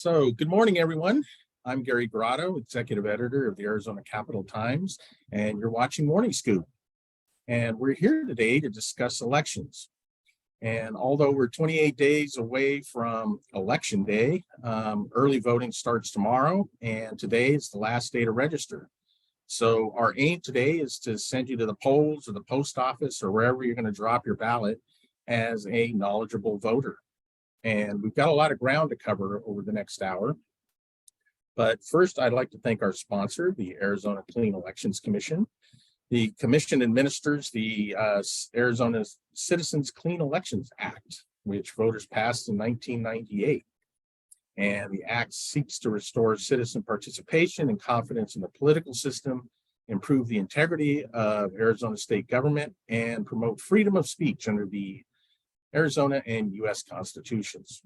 So good morning, everyone. I'm Gary Grotto, Executive Editor of the Arizona Capital Times, and you're watching Morning Scoop. And we're here today to discuss elections. And although we're 28 days away from Election Day, early voting starts tomorrow, and today is the last day to register. So our aim today is to send you to the polls or the post office or wherever you're going to drop your ballot as a knowledgeable voter. And we've got a lot of ground to cover over the next hour. But first, I'd like to thank our sponsor, the Arizona Clean Elections Commission. The commission administers the Arizona Citizens Clean Elections Act, which voters passed in 1998. And the act seeks to restore citizen participation and confidence in the political system, improve the integrity of Arizona state government, and promote freedom of speech under the Arizona and U.S. constitutions.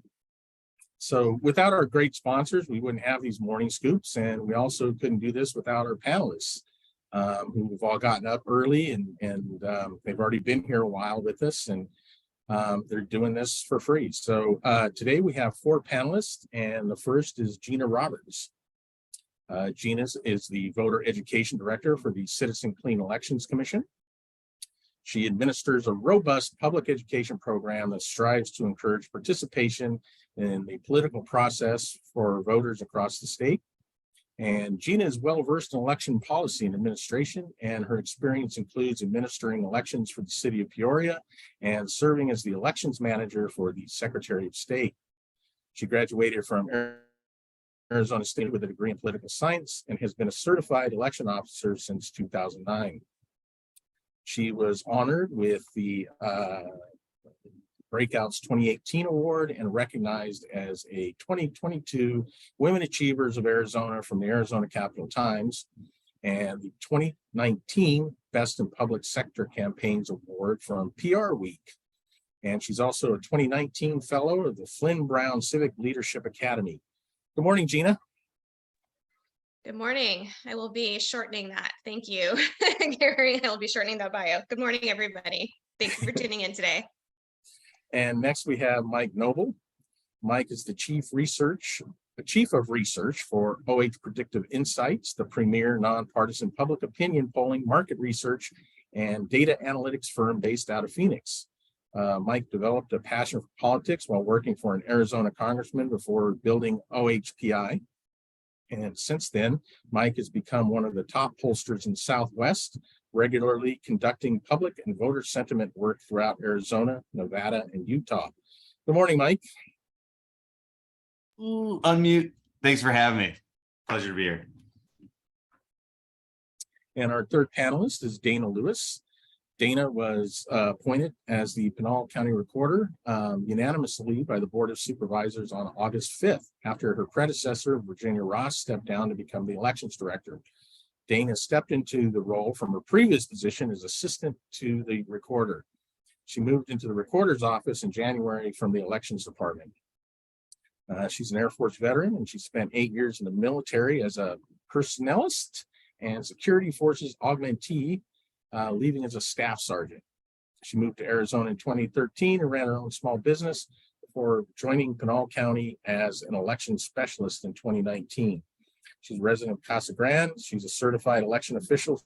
So without our great sponsors, we wouldn't have these morning scoops, and we also couldn't do this without our panelists, who have all gotten up early and they've already been here a while with us, and they're doing this for free. So today we have four panelists, and the first is Gina Roberts. Gina is the Voter Education Director for the Citizen Clean Elections Commission. She administers a robust public education program that strives to encourage participation in the political process for voters across the state. And Gina is well versed in election policy and administration, and her experience includes administering elections for the city of Peoria and serving as the elections manager for the Secretary of State. She graduated from Arizona State with a degree in political science and has been a certified election officer since 2009. She was honored with the Breakouts 2018 award and recognized as a 2022 Women Achievers of Arizona from the Arizona Capital Times and the 2019 Best in Public Sector Campaigns Award from PR Week. And she's also a 2019 Fellow of the Flynn Brown Civic Leadership Academy. Good morning, Gina. Good morning. I will be shortening that. Thank you, Gary. I will be shortening that bio. Good morning, everybody. Thank you for tuning in today. And next we have Mike Noble. Mike is the Chief of Research for OH Predictive Insights, the premier nonpartisan public opinion polling, market research, and data analytics firm based out of Phoenix. Mike developed a passion for politics while working for an Arizona congressman before building OHPI. And since then, Mike has become one of the top pollsters in the Southwest, regularly conducting public and voter sentiment work throughout Arizona, Nevada, and Utah. Good morning, Mike. Unmute. Thanks for having me. Pleasure to be here. And our third panelist is Dana Lewis. Dana was appointed as the Pinal County Recorder unanimously by the Board of Supervisors on August 5th, after her predecessor, Virginia Ross, stepped down to become the Elections Director. Dana stepped into the role from her previous position as assistant to the Recorder. She moved into the Recorder's office in January from the Elections Department. She's an Air Force veteran, and she spent 8 years in the military as a personnelist and security forces augmentee, leaving as a staff sergeant. She moved to Arizona in 2013 and ran her own small business before joining Pinal County as an election specialist in 2019. She's a resident of Casa Grande. She's a certified election official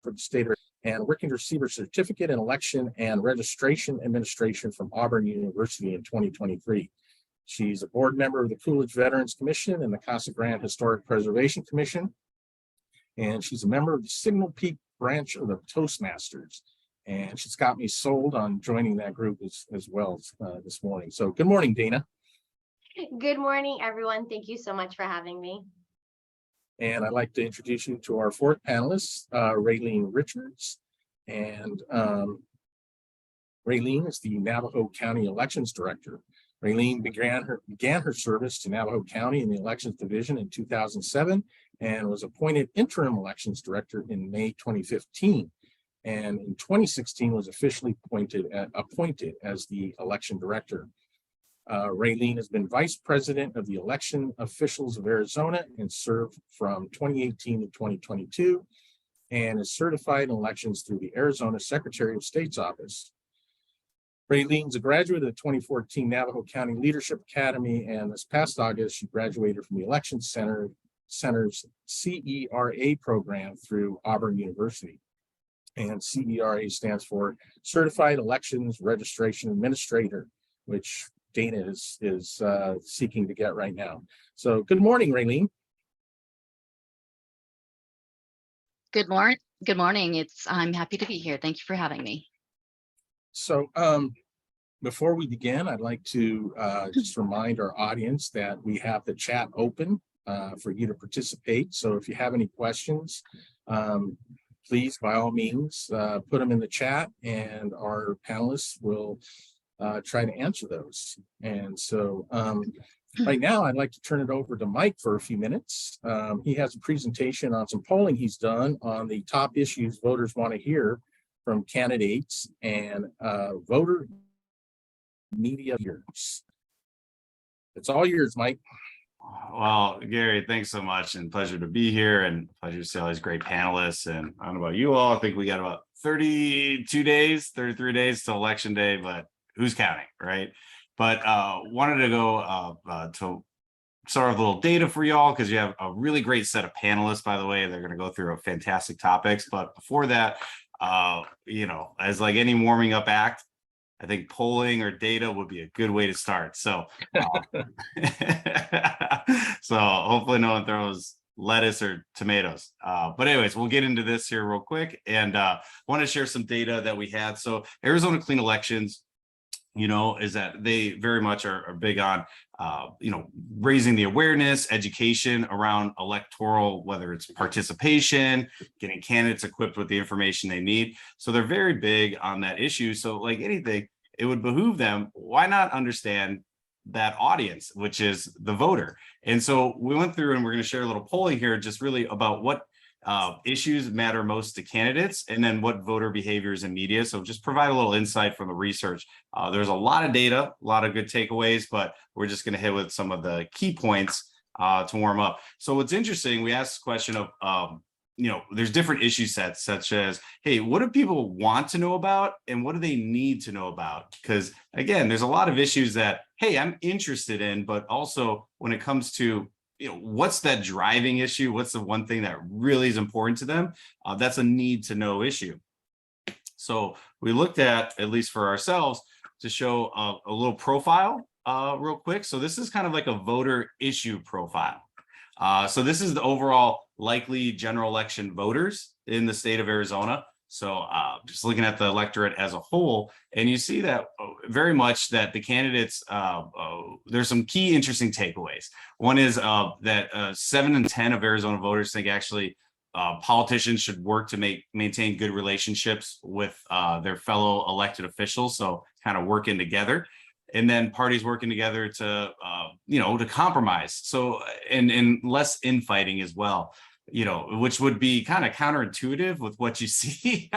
for the state and working to receive her certificate in election and registration administration from Auburn University in 2023. She's a board member of the Coolidge Veterans Commission and the Casa Grande Historic Preservation Commission. And she's a member of the Signal Peak branch of the Toastmasters, and she's got me sold on joining that group as well this morning. So good morning, Dana. Good morning, everyone. Thank you so much for having me. And I'd like to introduce you to our fourth panelist, Raylene Richards. And Raylene is the Navajo County Elections Director. Raylene began her service to Navajo County in the Elections Division in 2007 and was appointed Interim Elections Director in May 2015. And in 2016 was officially appointed as the Election Director. Raylene has been Vice President of the Election Officials of Arizona and served from 2018 to 2022 and is certified in elections through the Arizona Secretary of State's office. Raylene's a graduate of the 2014 Navajo County Leadership Academy, and this past August, she graduated from the Center's CERA program through Auburn University. And CERA stands for Certified Elections Registration Administrator, which Dana is seeking to get right now. So good morning, Raylene. Good morning. Good morning. I'm happy to be here. Thank you for having me. So before we begin, I'd like to just remind our audience that we have the chat open for you to participate. So if you have any questions, please, by all means, put them in the chat, and our panelists will try to answer those. And so right now, I'd like to turn it over to Mike for a few minutes. He has a presentation on some polling he's done on the top issues voters want to hear from candidates and voter media years. It's all yours, Mike. Well, Gary, thanks so much, and pleasure to be here, and pleasure to see all these great panelists. And I don't know about you all, I think we got about 32 days, 33 days till election day, but who's counting, right? But wanted to go to sort of a little data for y'all, because you have a really great set of panelists, by the way. They're going to go through fantastic topics. But before that, as like any warming up act, I think polling or data would be a good way to start. So, so hopefully no one throws lettuce or tomatoes. But anyways, we'll get into this here real quick, and want to share some data that we had. So Arizona Clean Elections, is that they very much are big on, raising the awareness, education around electoral, whether it's participation, getting candidates equipped with the information they need. So they're very big on that issue. So like anything, it would behoove them, why not understand that audience, which is the voter? And so we went through, and we're going to share a little polling here, just really about what issues matter most to candidates, and then what voter behaviors in media. So just provide a little insight from the research. There's a lot of data, a lot of good takeaways, but we're just going to hit with some of the key points to warm up. So what's interesting, we asked this question of, there's different issue sets, such as, hey, what do people want to know about, and what do they need to know about? Because again, there's a lot of issues that, hey, I'm interested in, but also when it comes to what's that driving issue? What's the one thing that really is important to them? That's a need to know issue. So we looked at least for ourselves, to show a little profile real quick. So this is kind of like a voter issue profile. So this is the overall likely general election voters in the state of Arizona. So just looking at the electorate as a whole, and you see that very much that the candidates, there's some key interesting takeaways. One is that 7 in 10 of Arizona voters think actually politicians should work to maintain good relationships with their fellow elected officials. So kind of working together. And then parties working together to, to compromise. So, and less infighting as well. Which would be kind of counterintuitive with what you see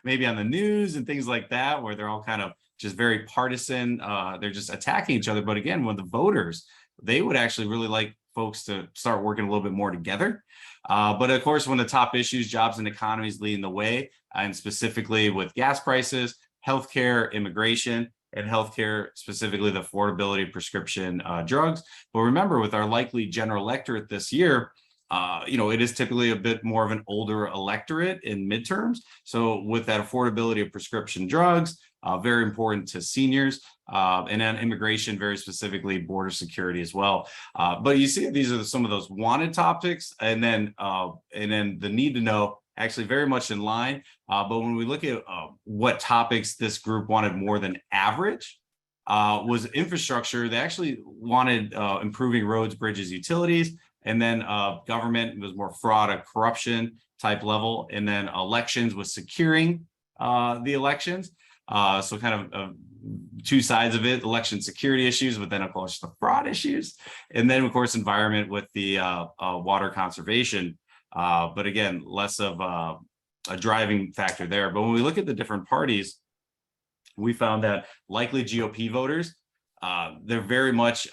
maybe on the news and things like that, where they're all kind of just very partisan. They're just attacking each other. But again, when the voters, they would actually really like folks to start working a little bit more together. But of course, when the top issues, jobs and economies leading the way, and specifically with gas prices, healthcare, immigration, and healthcare, specifically the affordability of prescription drugs. But remember, with our likely general electorate this year, it is typically a bit more of an older electorate in midterms. So with that affordability of prescription drugs, very important to seniors, and then immigration, very specifically border security as well. But you see, these are some of those wanted topics, and then the need to know, actually very much in line. But when we look at what topics this group wanted more than average, was infrastructure. They actually wanted improving roads, bridges, utilities. And then government was more fraud and corruption type level. And then elections was securing the elections. So kind of two sides of it, election security issues, but then of course the fraud issues. And then of course, environment with the water conservation. But again, less of a driving factor there. But when we look at the different parties, we found that likely GOP voters, they're very much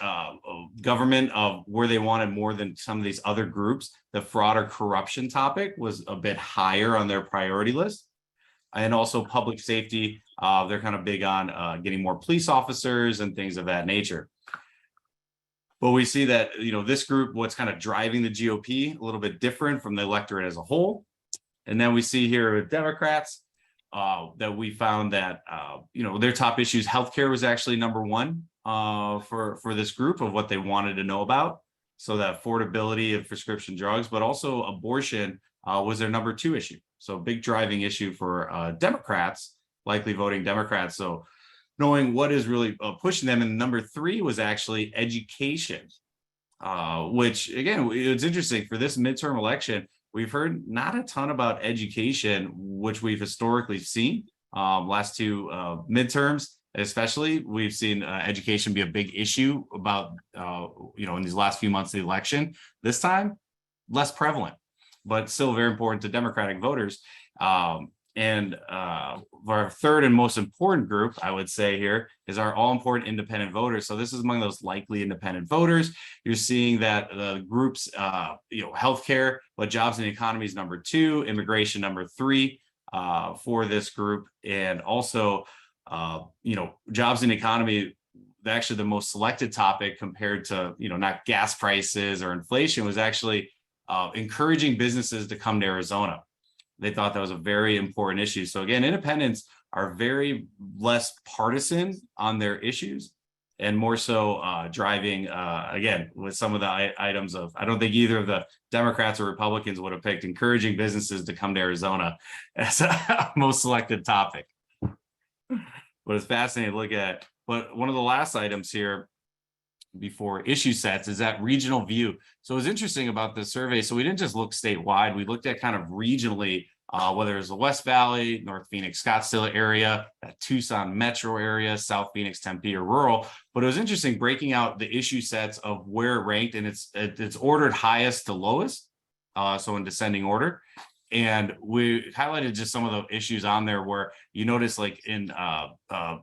government of where they wanted more than some of these other groups. The fraud or corruption topic was a bit higher on their priority list. and also public safety. They're kind of big on getting more police officers and things of that nature. But we see that, this group, what's kind of driving the GOP, a little bit different from the electorate as a whole. And then we see here with Democrats that we found that, their top issues, healthcare was actually number one for this group of what they wanted to know about. So that affordability of prescription drugs, but also abortion was their number two issue. So big driving issue for Democrats, likely voting Democrats. So knowing what is really pushing them. And number three was actually education, which again, it's interesting for this midterm election. We've heard not a ton about education, which we've historically seen last two midterms. Especially, we've seen education be a big issue about, in these last few months of the election. This time, less prevalent, but still very important to Democratic voters. And our third and most important group, I would say here, is our all-important independent voters. So this is among those likely independent voters. You're seeing that the groups, healthcare, but jobs and the economy is number two, immigration number three for this group, and also jobs and economy, actually the most selected topic compared to, not gas prices or inflation, was actually encouraging businesses to come to Arizona. They thought that was a very important issue. So again, independents are very less partisan on their issues and more so driving, again, with some of the items of, I don't think either of the Democrats or Republicans would have picked encouraging businesses to come to Arizona as a most selected topic. But it's fascinating to look at. But one of the last items here before issue sets is that regional view. So it was interesting about this survey. So we didn't just look statewide. We looked at kind of regionally, whether it's the West Valley, North Phoenix, Scottsdale area, that Tucson metro area, South Phoenix, Tempe, or rural. But it was interesting breaking out the issue sets of where it ranked, and it's ordered highest to lowest, so in descending order. And we highlighted just some of the issues on there where you notice, like in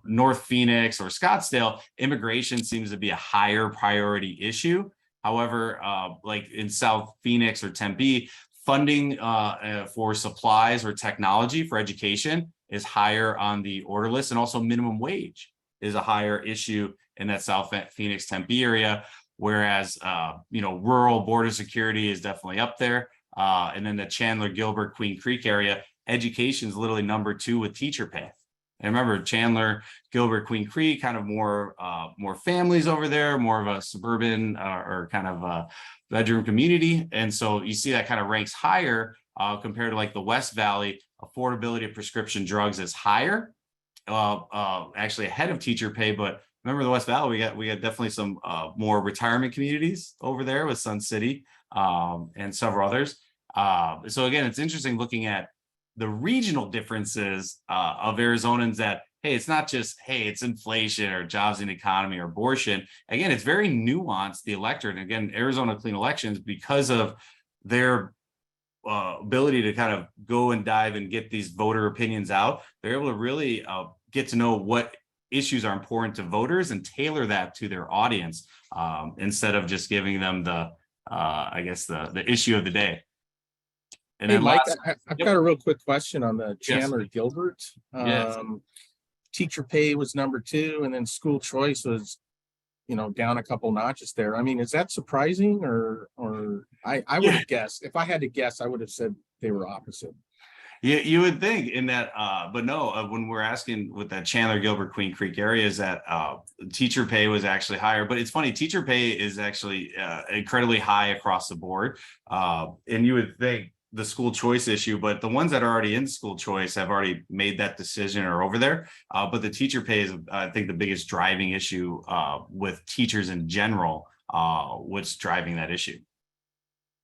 North Phoenix or Scottsdale, immigration seems to be a higher priority issue. However, like in South Phoenix or Tempe, funding for supplies or technology for education is higher on the order list, and also minimum wage is a higher issue in that South Phoenix Tempe area. Whereas, rural border security is definitely up there. And then the Chandler, Gilbert, Queen Creek area, education is literally number two with teacher pay. And remember, Chandler, Gilbert, Queen Creek, kind of more families over there, more of a suburban or kind of a bedroom community. And so you see that kind of ranks higher compared to like the West Valley. Affordability of prescription drugs is higher, actually ahead of teacher pay. But remember the West Valley, we got definitely some more retirement communities over there with Sun City and several others. So again, it's interesting looking at the regional differences of Arizonans that, hey, it's not just, hey, it's inflation or jobs and economy or abortion. Again, it's very nuanced, the electorate. And again, Arizona Clean Elections, because of their ability to kind of go and dive and get these voter opinions out, they're able to really get to know what issues are important to voters and tailor that to their audience instead of just giving them the issue of the day. And Hey, then Mike, last, I've got a real quick question on the Chandler Gilbert. Yes. Teacher pay was number two, and then school choice was, down a couple notches there. I mean, is that surprising, or I would have guessed, if I had to guess, I would have said they were opposite. you would think in that, but no, when we're asking with that Chandler, Gilbert, Queen Creek area, is that teacher pay was actually higher. But it's funny, teacher pay is actually incredibly high across the board. And you would think the school choice issue, but the ones that are already in school choice have already made that decision or over there. But the teacher pay is, I think, the biggest driving issue with teachers in general, what's driving that issue.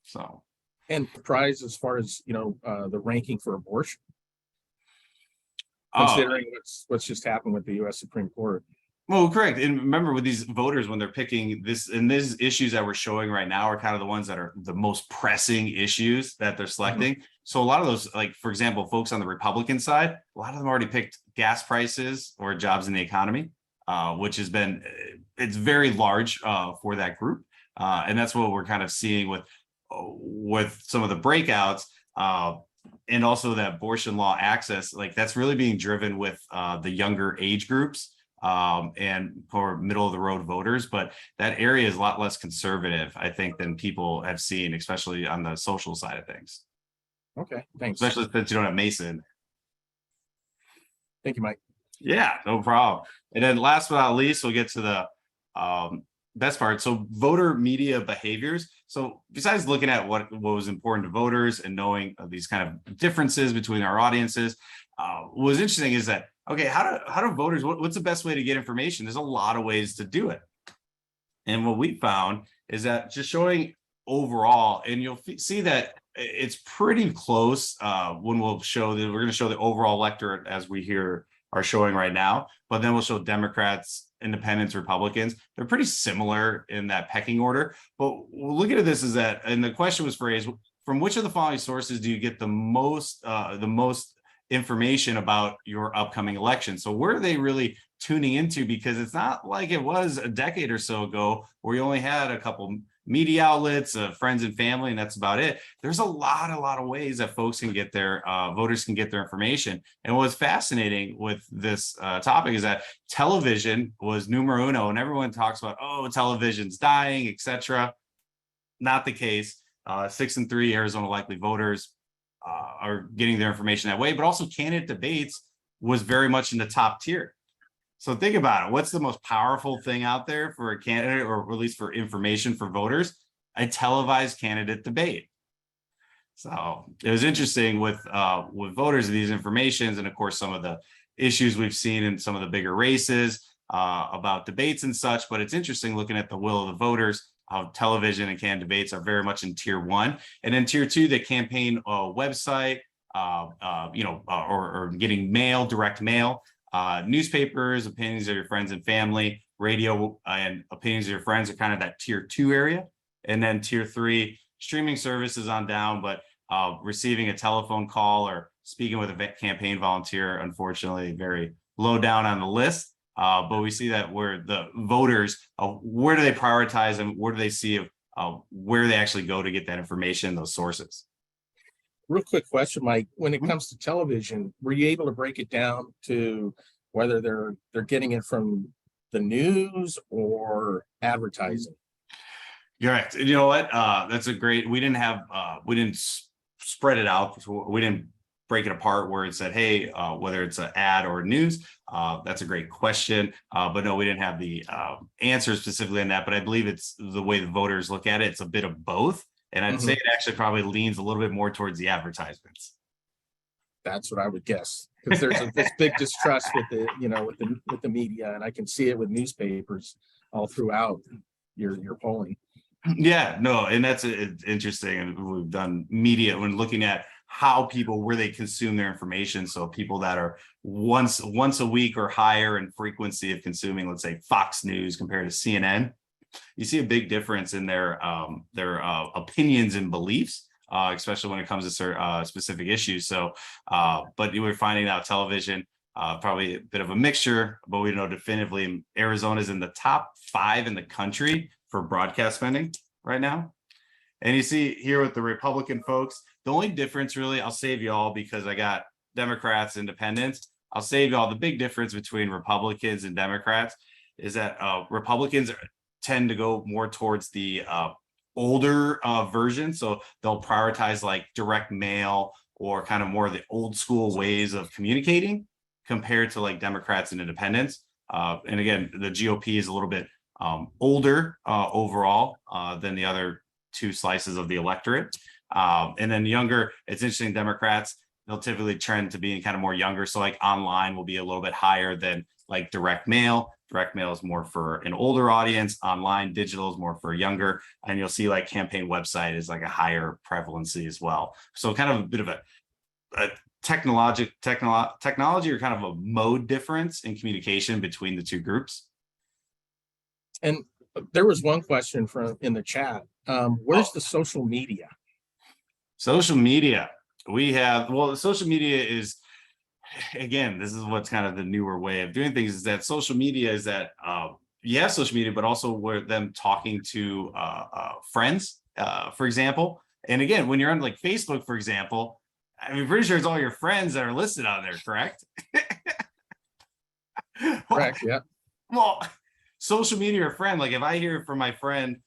So. And surprised as far as, the ranking for abortion, Oh. considering what's just happened with the U.S. Supreme Court. Well, correct. And remember, with these voters, when they're picking this, and these issues that we're showing right now are kind of the ones that are the most pressing issues that they're selecting. Mm-hmm. So a lot of those, like, for example, folks on the Republican side, a lot of them already picked gas prices or jobs in the economy, which has been, it's very large for that group. And that's what we're kind of seeing with some of the breakouts. and also that abortion law access, like that's really being driven with the younger age groups and for middle of the road voters. But that area is a lot less conservative, I think, than people have seen, especially on the social side of things. Okay, thanks. Especially since you don't have Mason. Thank you, Mike. Yeah, no problem. And then last but not least, we'll get to the best part. So voter media behaviors. So besides looking at what was important to voters and knowing these kind of differences between our audiences, what was interesting is that, okay, how do voters, what's the best way to get information? There's a lot of ways to do it. And what we found is that just showing overall, and you'll see that it's pretty close when we'll show that we're going to show the overall electorate as we are showing right now, but then we'll show Democrats, Independents, Republicans. They're pretty similar in that pecking order. But looking at this is that, and the question was phrased, from which of the following sources do you get the most information about your upcoming election? So where are they really tuning into? Because it's not like it was a decade or so ago where you only had a couple media outlets, friends and family, and that's about it. There's a lot of ways that folks can get their voters can get their information. And what's fascinating with this topic is that television was numero uno, and everyone talks about, oh, television's dying, etc. Not the case. 6 and 3 Arizona likely voters are getting their information that way, but also candidate debates was very much in the top tier. So think about it. What's the most powerful thing out there for a candidate, or at least for information for voters? A televised candidate debate. So it was interesting with voters of these informations, and of course some of the issues we've seen in some of the bigger races about debates and such. But it's interesting looking at the will of the voters. How television and candidate debates are very much in tier 1, and then tier 2, the campaign website, or getting mail, direct mail. Newspapers, opinions of your friends and family, radio, and opinions of your friends are kind of that tier 2 area. And then tier 3, streaming services on down, but receiving a telephone call or speaking with a campaign volunteer, unfortunately, very low down on the list. But we see that where the voters, where do they prioritize, and where do they see where they actually go to get that information, those sources? Real quick question, Mike. When it comes to television, were you able to break it down to whether they're getting it from the news or advertising? You're right. You know what? That's a great. We didn't spread it out. We didn't break it apart where it said, hey, whether it's an ad or news. That's a great question. But no, we didn't have the answer specifically on that. But I believe it's the way the voters look at it. It's a bit of both. And I'd say it actually probably leans a little bit more towards the advertisements. That's what I would guess, because there's this big distrust with the media, and I can see it with newspapers all throughout your polling. Yeah, no, and that's it's interesting. And we've done media when looking at how people, where they consume their information. So people that are once a week or higher in frequency of consuming, let's say Fox News compared to CNN, you see a big difference in their opinions and beliefs, especially when it comes to specific issues. So, but you were finding out television, probably a bit of a mixture, but we know definitively Arizona's in the top 5 in the country for broadcast spending right now. And you see here with the Republican folks, the only difference really, I'll save you all because I got Democrats, Independents. I'll save you all. The big difference between Republicans and Democrats is that Republicans tend to go more towards the older version. So they'll prioritize like direct mail or kind of more of the old school ways of communicating compared to like Democrats and Independents. And again, the GOP is a little bit older overall than the other 2 slices of the electorate. And then younger, it's interesting, Democrats, they'll typically trend to being kind of more younger. So like online will be a little bit higher than like direct mail. Direct mail is more for an older audience. Online digital is more for younger. And you'll see like campaign website is like a higher prevalency as well. So kind of a bit of a technology or kind of a mode difference in communication between the 2 groups. And there was one question in the chat. Where's the social media? Social media. We have, well, social media is, again, this is what's kind of the newer way of doing things, is that social media is that, social media, but also where them talking to friends, for example. And again, when you're on like Facebook, for example, I mean, pretty sure it's all your friends that are listed on there, correct? Correct, yeah. Well, social media or friend, like if I hear from my friend,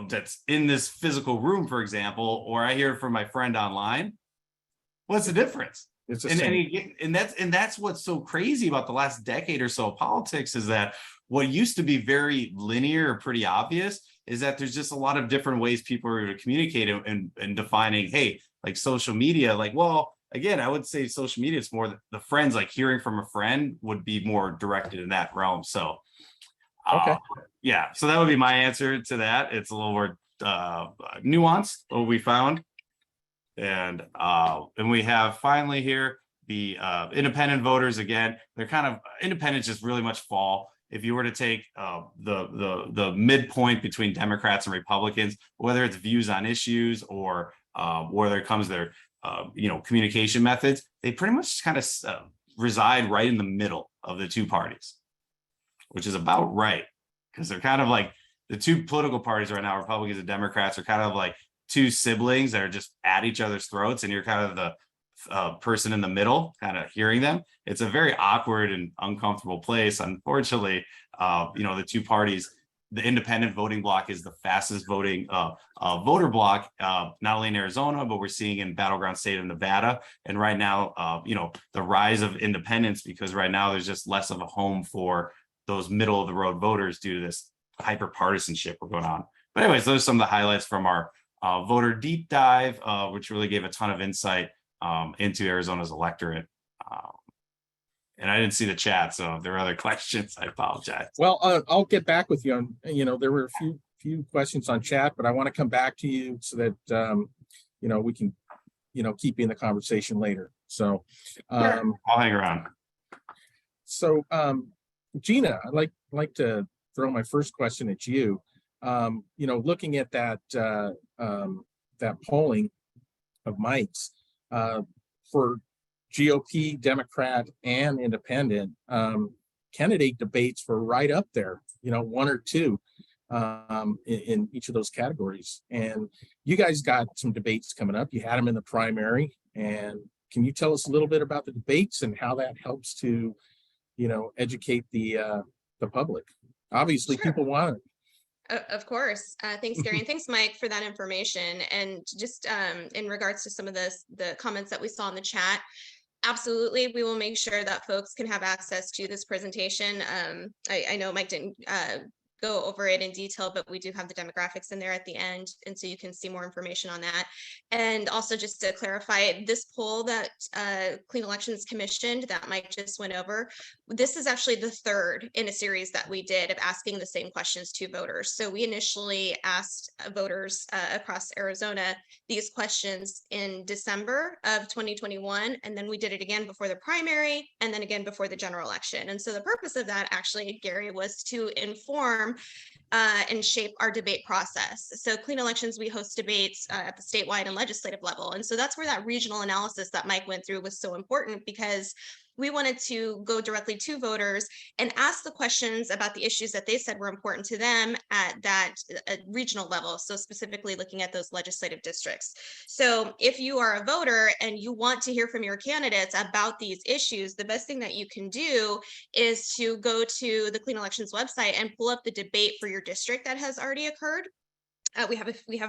that's in this physical room, for example, or I hear from my friend online, what's the difference? It's the And same. that's what's so crazy about the last decade or so of politics is that what used to be very linear or pretty obvious is that there's just a lot of different ways people are communicating and defining, hey, like social media, like, well, again, I would say social media is more the friends, like hearing from a friend would be more directed in that realm. So Okay. yeah, so that would be my answer to that. It's a little more nuanced, what we found. And we have finally here the independent voters. Again, they're kind of independents just really much fall. If you were to take the midpoint between Democrats and Republicans, whether it's views on issues or whether it comes their communication methods, they pretty much kind of reside right in the middle of the two parties, which is about right, because they're kind of like the two political parties right now, Republicans and Democrats, are kind of like two siblings that are just at each other's throats, and you're kind of the person in the middle, kind of hearing them. It's a very awkward and uncomfortable place. Unfortunately, the two parties, the independent voting bloc is the fastest voting voter bloc, not only in Arizona, but we're seeing in battleground state of Nevada. And right now, the rise of independence, because right now there's just less of a home for those middle of the road voters due to this hyper partisanship we're going on. But anyways, those are some of the highlights from our voter deep dive, which really gave a ton of insight into Arizona's electorate. And I didn't see the chat, so if there are other questions, I apologize. Well, I'll get back with you on, there were a few questions on chat, but I want to come back to you so that, we can, keep you in the conversation later. So, I'll hang around. So, Gina, I'd like to throw my first question at you. Looking at that polling of Mike's for GOP, Democrat, and Independent, candidate debates were right up there. One or two in each of those categories. And you guys got some debates coming up. You had them in the primary, and can you tell us a little bit about the debates and how that helps to educate the public? Obviously, Sure. people want it. Of course. Thanks, Gary, and thanks, Mike, for that information. And just in regards to some of the comments that we saw in the chat, absolutely, we will make sure that folks can have access to this presentation. I know Mike didn't go over it in detail, but we do have the demographics in there at the end, and so you can see more information on that. And also, just to clarify, this poll that Clean Elections commissioned that Mike just went over, this is actually the third in a series that we did of asking the same questions to voters. So we initially asked voters across Arizona these questions in December of 2021, and then we did it again before the primary, and then again before the general election. And so the purpose of that, actually, Gary, was to inform and shape our debate process. So Clean Elections, we host debates at the statewide and legislative level. And so that's where that regional analysis that Mike went through was so important, because we wanted to go directly to voters and ask the questions about the issues that they said were important to them at that regional level. So specifically looking at those legislative districts. So if you are a voter and you want to hear from your candidates about these issues, the best thing that you can do is to go to the Clean Elections website and pull up the debate for your district that has already occurred. We have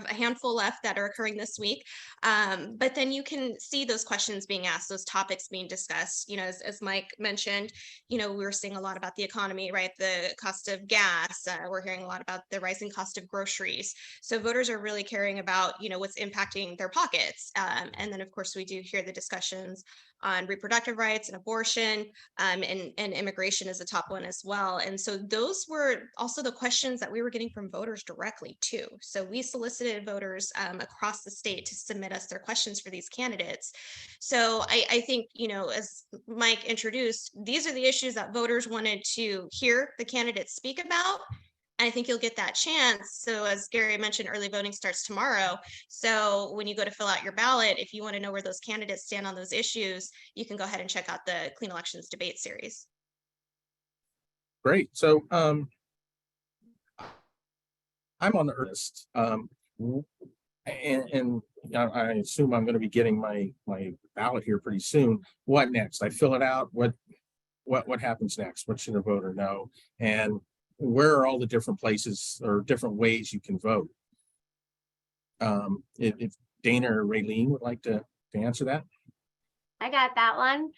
a handful left that are occurring this week, but then you can see those questions being asked, those topics being discussed. As Mike mentioned, we were seeing a lot about the economy, right? The cost of gas. We're hearing a lot about the rising cost of groceries. So voters are really caring about what's impacting their pockets, and then of course we do hear the discussions on reproductive rights and abortion, and immigration is the top one as well. And so those were also the questions that we were getting from voters directly too. So we solicited voters across the state to submit us their questions for these candidates. So I think, as Mike introduced, these are the issues that voters wanted to hear the candidates speak about. I think you'll get that chance. So as Gary mentioned, early voting starts tomorrow. So when you go to fill out your ballot, if you want to know where those candidates stand on those issues, you can go ahead and check out the Clean Elections debate series. Great. So I'm on the list. And I assume I'm going to be getting my ballot here pretty soon. What next? I fill it out. What happens next? What should a voter know? And where are all the different places or different ways you can vote? If Dana or Raylene would like to answer that. I got that one.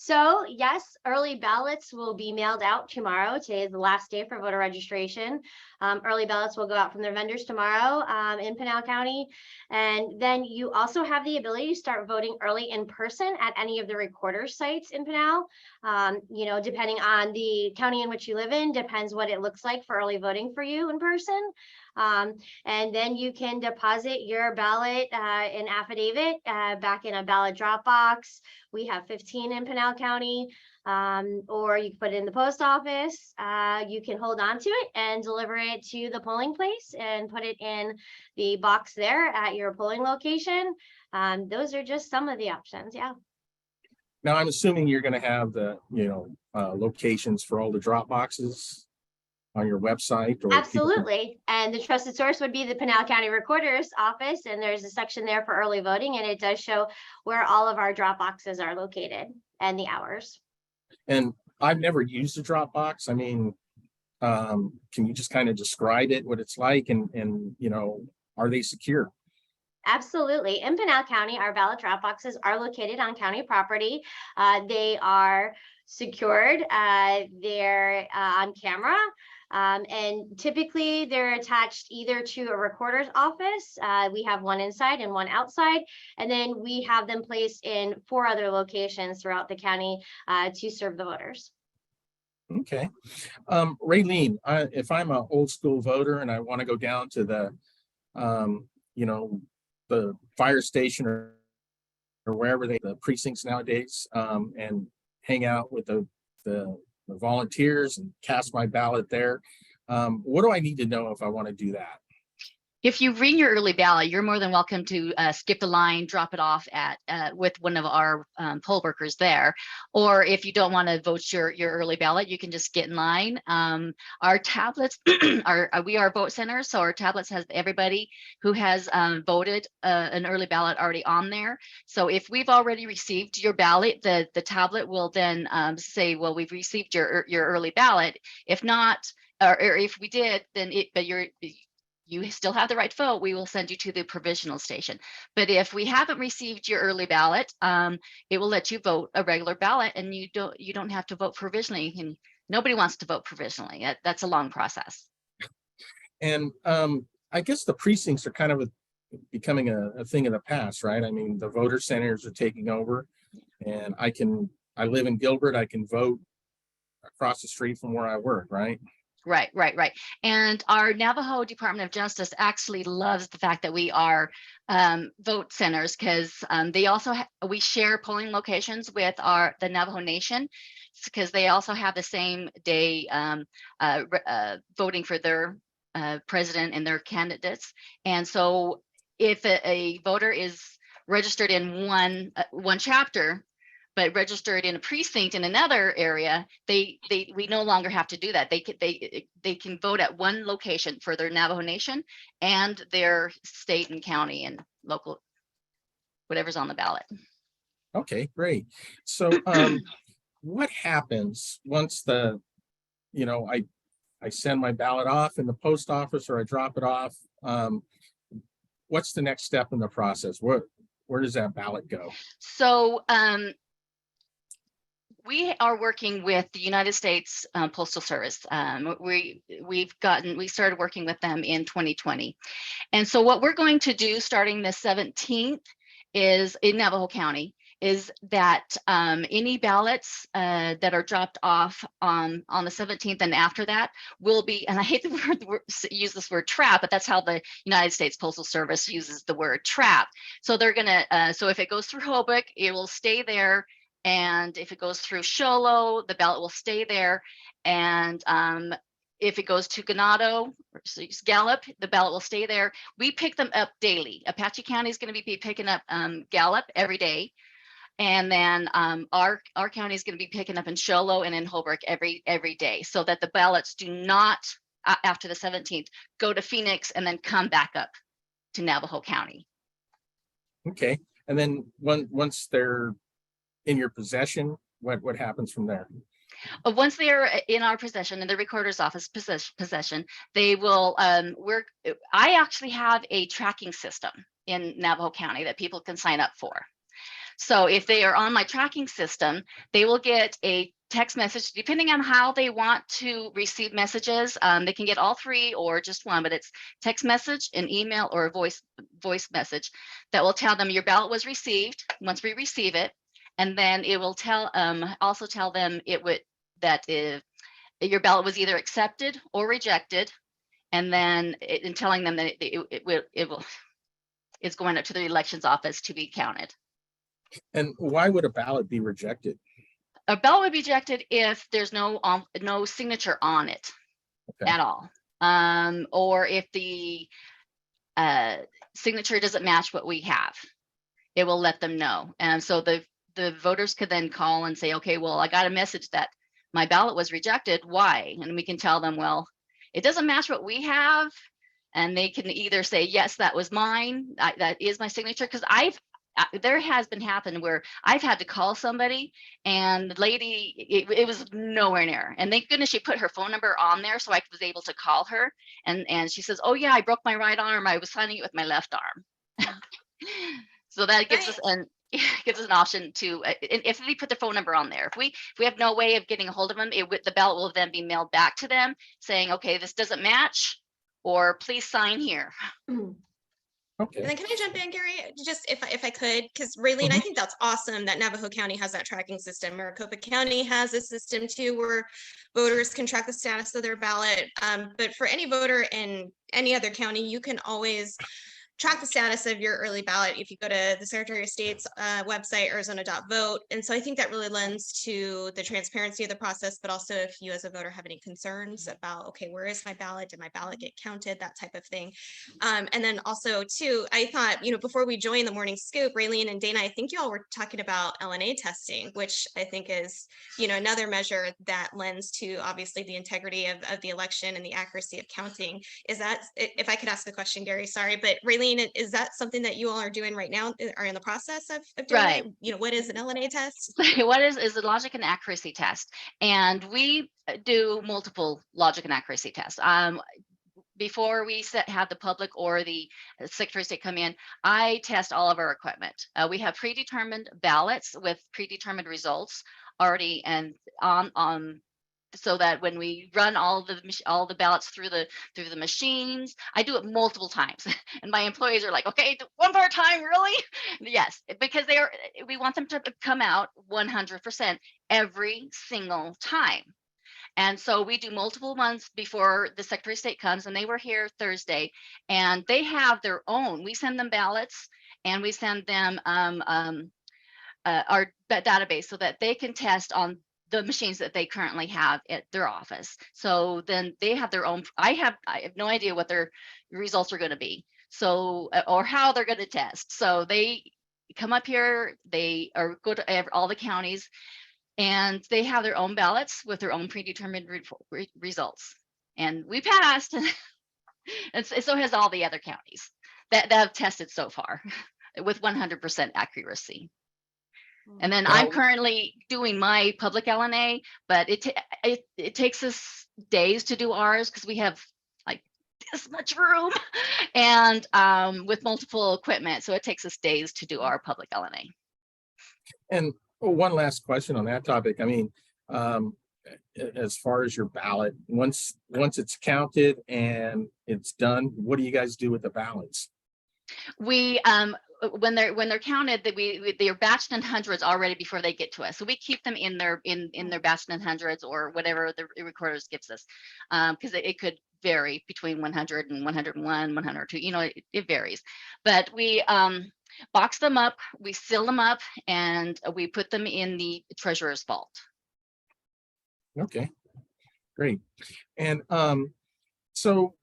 So yes, early ballots will be mailed out tomorrow. Today is the last day for voter registration. Early ballots will go out from their vendors tomorrow in Pinal County. And then you also have the ability to start voting early in person at any of the recorder sites in Pinal. You know, depending on the county in which you live in, depends what it looks like for early voting for you in person. And then you can deposit your ballot in affidavit back in a ballot drop box. We have 15 in Pinal County, or you can put it in the post office. You can hold on to it and deliver it to the polling place and put it in the box there at your polling location. Those are just some of the options. Yeah. Now, I'm assuming you're going to have the, locations for all the drop boxes on your website, or Absolutely. And the trusted source would be the Pinal County Recorder's Office. And there's a section there for early voting, and it does show where all of our drop boxes are located and the hours. And I've never used a drop box. I mean, can you just kind of describe it, what it's like, and are they secure? Absolutely. In Pinal County, our ballot drop boxes are located on county property. They are secured. They're on camera. And typically they're attached either to a recorder's office. We have one inside and one outside. And then we have them placed in 4 other locations throughout the county to serve the voters. Okay. Raylene, if I'm an old school voter and I want to go down to the, the fire station or wherever the precincts nowadays, and hang out with the volunteers and cast my ballot there. What do I need to know if I want to do that? If you bring your early ballot, you're more than welcome to skip the line, drop it off at with one of our poll workers there. Or if you don't want to vote your early ballot, you can just get in line. Our tablets we are vote centers, so our tablets has everybody who has voted an early ballot already on there. So if we've already received your ballot, the tablet will then say, well, we've received your early ballot. If not, or if we did, then you still have the right to vote, we will send you to the provisional station. But if we haven't received your early ballot, it will let you vote a regular ballot, and you don't have to vote provisionally. And nobody wants to vote provisionally. That's a long process. And I guess the precincts are kind of becoming a thing of the past, right? I mean, the voter centers are taking over, and I live in Gilbert, I can vote across the street from where I work, right? Right. And our Navajo Department of Justice actually loves the fact that we are vote centers, because they also we share polling locations with the Navajo Nation, because they also have the same day voting for their president and their candidates. And so if a voter is registered in one chapter, but registered in a precinct in another area, we no longer have to do that. They can vote at one location for their Navajo Nation and their state and county and local, whatever's on the ballot. Okay, great. So what happens once I send my ballot off in the post office, or I drop it off? What's the next step in the process? Where does that ballot go? So we are working with the United States Postal Service. We started working with them in 2020. And so what we're going to do starting the 17th is in Navajo County is that any ballots that are dropped off on the 17th and after that will be, and I hate the use this word trap, but that's how the United States Postal Service uses the word trap. So they're gonna, so if it goes through Hoboken, it will stay there. And if it goes through Sholo, the ballot will stay there. And if it goes to Ganado or Gallup, the ballot will stay there. We pick them up daily. Apache County is going to be picking up Gallup every day. And then our county is going to be picking up in Sholo and in Holbrook every day, so that the ballots do not, after the 17th, go to Phoenix and then come back up to Navajo County. Okay. And then once they're in your possession, what happens from there? Once they are in our possession, in the recorder's office possession, they will I actually have a tracking system in Navajo County that people can sign up for. So if they are on my tracking system, they will get a text message, depending on how they want to receive messages. They can get all three or just one, but it's text message, an email, or a voice message that will tell them your ballot was received once we receive it. And then it will also tell them that your ballot was either accepted or rejected, and then telling them that it's going up to the elections office to be counted. And why would a ballot be rejected? A ballot would be rejected if there's no signature on it at all, or if the signature doesn't match what we have. It will let them know, and so the voters could then call and say, okay, well, I got a message that my ballot was rejected. Why? And we can tell them, well, it doesn't match what we have. And they can either say, yes, that was mine. That is my signature. Because there has been happened where I've had to call somebody and the lady, it was nowhere near. And thank goodness she put her phone number on there so I was able to call her. And she says, oh yeah, I broke my right arm. I was signing it with my left arm. So that gives us an option to, if they put their phone number on there. If we have no way of getting a hold of them, the ballot will then be mailed back to them saying, okay, this doesn't match, or please sign here. Okay. And then can I jump in, Gary, just if I could, because Raylene, I think that's awesome that Navajo County has that tracking system. Maricopa County has a system too, where voters can track the status of their ballot. But for any voter in any other county, you can always track the status of your early ballot if you go to the Secretary of State's website, arizona.vote. And so I think that really lends to the transparency of the process, but also if you as a voter have any concerns about, okay, where is my ballot? Did my ballot get counted? That type of thing. And then also too, I thought, before we joined the Morning Scoop, Raylene and Dana, I think you all were talking about LNA testing, which I think is, another measure that lends to obviously the integrity of the election and the accuracy of counting. Is that, if I could ask the question, Gary, sorry, but Raylene, is that something that you all are doing right now, are in the process of doing? Right. What is an LNA test? What is a logic and accuracy test? And we do multiple logic and accuracy tests. Before we have the public or the Secretary of State come in, I test all of our equipment. We have predetermined ballots with predetermined results already and on so that when we run all the ballots through the machines, I do it multiple times, and my employees are like, "Okay, one more time, really?" Yes, because we want them to come out 100% every single time. And so we do multiple ones before the Secretary of State comes, and they were here Thursday, and they have their own. We send them ballots, and we send them our database so that they can test on the machines that they currently have at their office. So then they have their own. I have no idea what their results are going to be, so or how they're going to test. So they come up here, they go to all the counties, and they have their own ballots with their own predetermined results. And we passed, and so has all the other counties that have tested so far with 100% accuracy. And then I'm currently doing my public LNA, but it takes us days to do ours because we have like this much room and with multiple equipment. So it takes us days to do our public LNA. And one last question on that topic. I mean, as far as your ballot, once it's counted and it's done, what do you guys do with the ballots? We when they're counted, that they're batched in hundreds already before they get to us. So we keep them in their batched in hundreds or whatever the recorders gives us, because it could vary between 100 and 101, 102. It varies. But we box them up, we seal them up, and we put them in the treasurer's vault. Okay, great. And so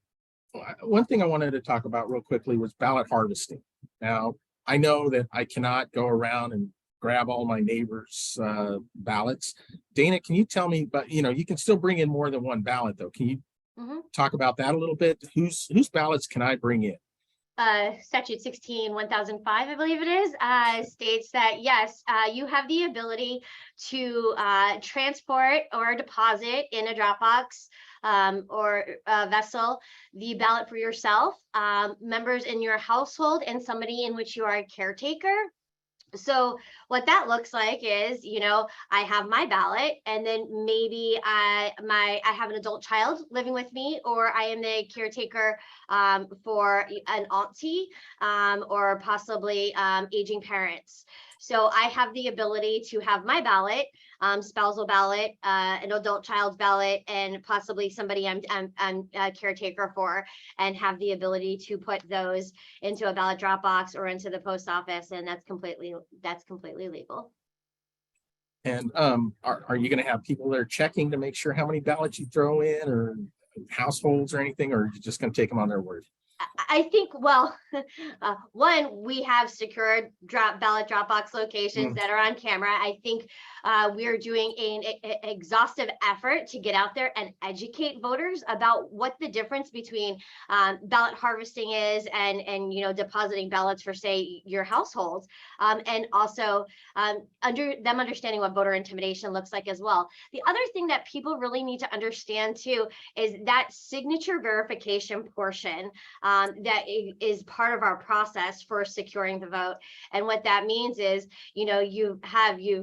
one thing I wanted to talk about real quickly was ballot harvesting. Now, I know that I cannot go around and grab all my neighbors' ballots. Dana, can you tell me, but you can still bring in more than one ballot though. Can you talk about that a little bit? Whose ballots can I bring in? statute 16-1005, I believe it is, states that yes, you have the ability to transport or deposit in a Dropbox or a vessel the ballot for yourself, members in your household, and somebody in which you are a caretaker. So what that looks like is, you know, I have my ballot, and then maybe I have an adult child living with me, or I am the caretaker for an auntie or possibly aging parents. So I have the ability to have my ballot, spousal ballot, an adult child's ballot, and possibly somebody I'm a caretaker for, and have the ability to put those into a ballot drop box or into the post office, and that's completely legal. And are you going to have people there checking to make sure how many ballots you throw in, or households or anything, or are you just going to take them on their word? I think, well, one, we have secured ballot drop box locations that are on camera. I think we're doing an exhaustive effort to get out there and educate voters about what the difference between ballot harvesting is and you know, depositing ballots for, say, your household, and also understanding what voter intimidation looks like as well. The other thing that people really need to understand too is that signature verification portion that is part of our process for securing the vote. And what that means is, you know, you've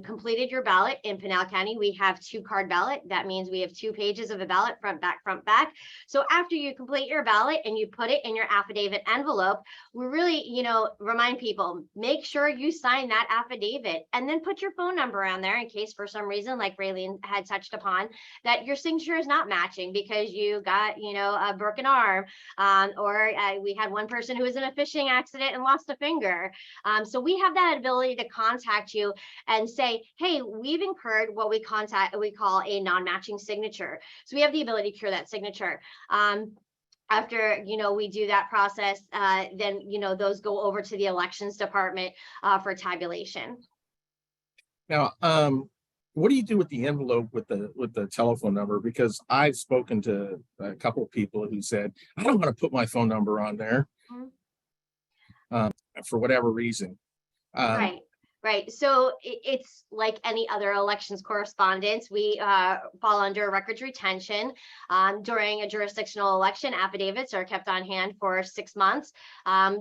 completed your ballot. In Pinal County, we have 2-card ballot. That means we have 2 pages of a ballot, front, back. So after you complete your ballot and you put it in your affidavit envelope, we really, you know, remind people, make sure you sign that affidavit and then put your phone number on there in case for some reason, like Raylene had touched upon, that your signature is not matching because you got, you know, a broken arm, or we had one person who was in a fishing accident and lost a finger. So we have that ability to contact you and say, hey, we've incurred what we call a non-matching signature. So we have the ability to cure that signature. After, you know, we do that process, then, you know, those go over to the elections department for tabulation. Now, what do you do with the envelope with the telephone number? Because I've spoken to a couple of people who said, I don't want to put my phone number on there for whatever reason. Right. So it's like any other elections correspondence. We fall under records retention. During a jurisdictional election, affidavits are kept on hand for 6 months.